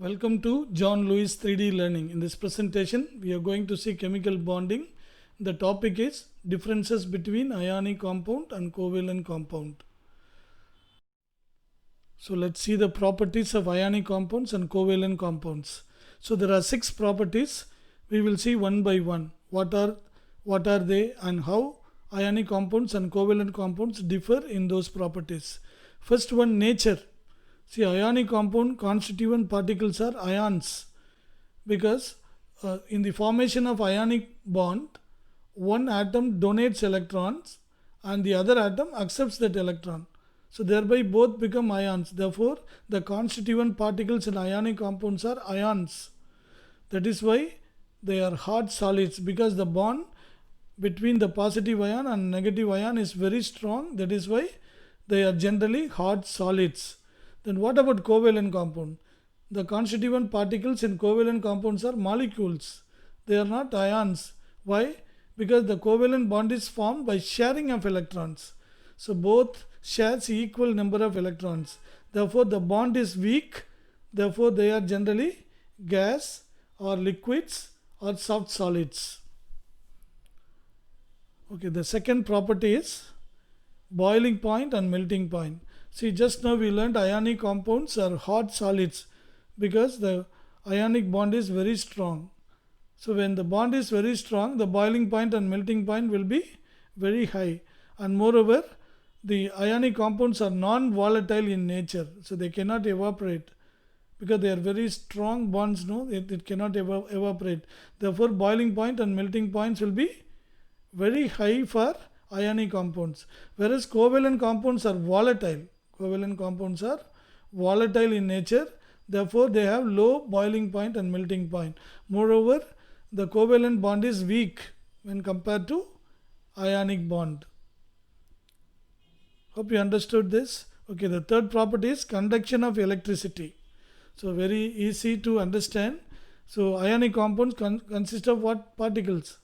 Welcome to John Lewis 3D Learning. In this presentation, we are going to see chemical bonding. The topic is differences between ionic compound and covalent compound. So let's see the properties of ionic compounds and covalent compounds. So there are 6 properties. We will see one by one. What are they and how ionic compounds and covalent compounds differ in those properties. First one, nature. See, ionic compound constituent particles are ions because in the formation of ionic bond, one atom donates electrons and the other atom accepts that electron. So thereby both become ions. Therefore, the constituent particles in ionic compounds are ions. That is why they are hard solids, because the bond between the positive ion and negative ion is very strong. That is why they are generally hard solids. Then what about covalent compound? The constituent particles in covalent compounds are molecules. They are not ions. Why? Because the covalent bond is formed by sharing of electrons. So both shares equal number of electrons. Therefore the bond is weak. Therefore they are generally gas or liquids or soft solids. Okay, the second property is boiling point and melting point. See, just now we learned ionic compounds are hot solids because the ionic bond is very strong. So when the bond is very strong, the boiling point and melting point will be very high. And moreover, the ionic compounds are non-volatile in nature. So they cannot evaporate because they are very strong bonds. No, it cannot evaporate. Therefore, boiling point and melting points will be very high for ionic compounds. Whereas covalent compounds are volatile. Covalent compounds are volatile in nature. Therefore, they have low boiling point and melting point. Moreover, the covalent bond is weak when compared to ionic bond. Hope you understood this. Okay, the third property is conduction of electricity. So very easy to understand. So ionic compounds consist of what particles?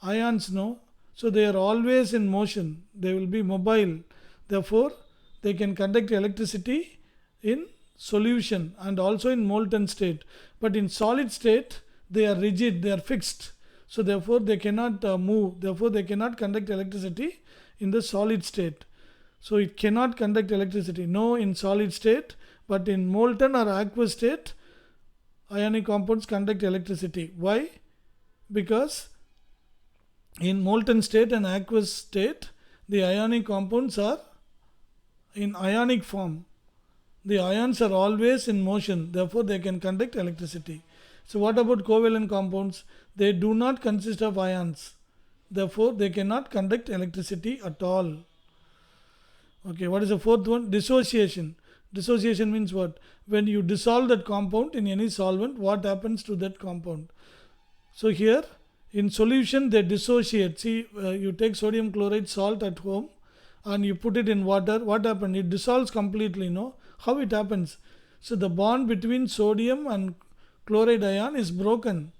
Ions, no? So they are always in motion. They will be mobile. Therefore, they can conduct electricity in solution and also in molten state. But in solid state, they are rigid, they are fixed. So therefore, they cannot move. Therefore, they cannot conduct electricity in the solid state. So it cannot conduct electricity. No, in solid state, but in molten or aqueous state, ionic compounds conduct electricity. Why? Because in molten state and aqueous state, the ionic compounds are in ionic form. The ions are always in motion, therefore they can conduct electricity. So what about covalent compounds? They do not consist of ions, therefore they cannot conduct electricity at all. Okay, what is the fourth one? Dissociation. Dissociation means what? When you dissolve that compound in any solvent, what happens to that compound? So here in solution they dissociate. See, you take sodium chloride salt at home and you put it in water. What happens? It dissolves completely, no? How it happens? So the bond between sodium and chloride ion is broken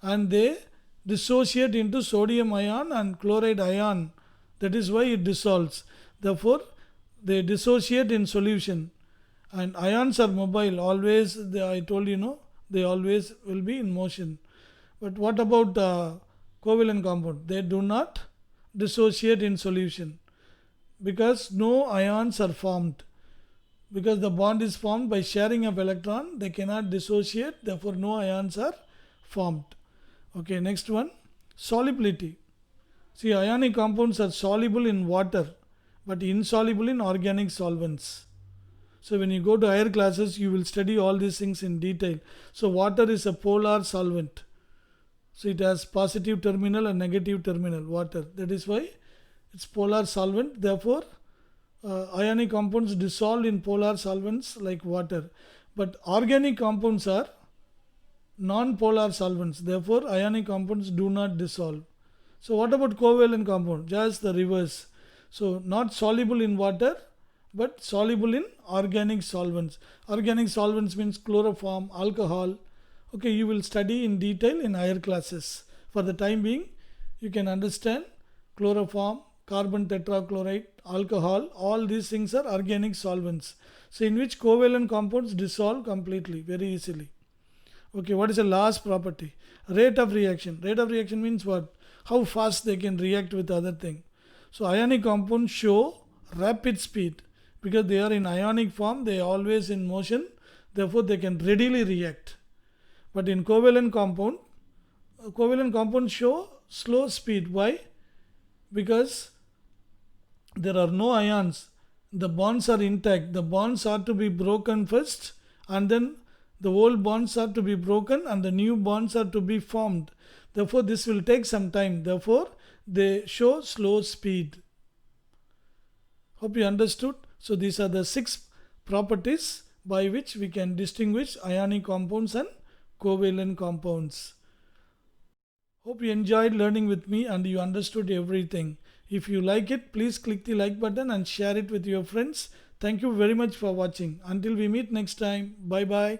and they dissociate into sodium ion and chloride ion. That is why it dissolves. Therefore, they dissociate in solution. And ions are mobile. Always, I told you, no, they always will be in motion. But what about covalent compound? They do not dissociate in solution because no ions are formed. Because the bond is formed by sharing of electron, they cannot dissociate, therefore no ions are formed. Okay, next one, solubility. See, ionic compounds are soluble in water but insoluble in organic solvents. So when you go to higher classes, you will study all these things in detail. So water is a polar solvent. So it has positive terminal and negative terminal, water. That is why it's polar solvent. Therefore, ionic compounds dissolve in polar solvents like water. But organic compounds are non-polar solvents. Therefore, ionic compounds do not dissolve. So what about covalent compound? Just the reverse. So not soluble in water, but soluble in organic solvents. Organic solvents means chloroform, alcohol. Okay, you will study in detail in higher classes. For the time being, you can understand chloroform, carbon tetrachloride, alcohol, all these things are organic solvents. So in which covalent compounds dissolve completely, very easily. Okay, what is the last property? Rate of reaction. Rate of reaction means what? How fast they can react with other thing. So ionic compounds show rapid speed because they are in ionic form, they are always in motion, therefore they can readily react. But in covalent compounds show slow speed. Why? Because there are no ions, the bonds are intact. The bonds are to be broken first, and then the old bonds are to be broken and the new bonds are to be formed. Therefore this will take some time, therefore they show slow speed. Hope you understood. So these are the 6 properties by which we can distinguish ionic compounds and covalent compounds. Hope you enjoyed learning with me and you understood everything. If you like it, please click the like button and share it with your friends. Thank you very much for watching. Until we meet next time, bye bye.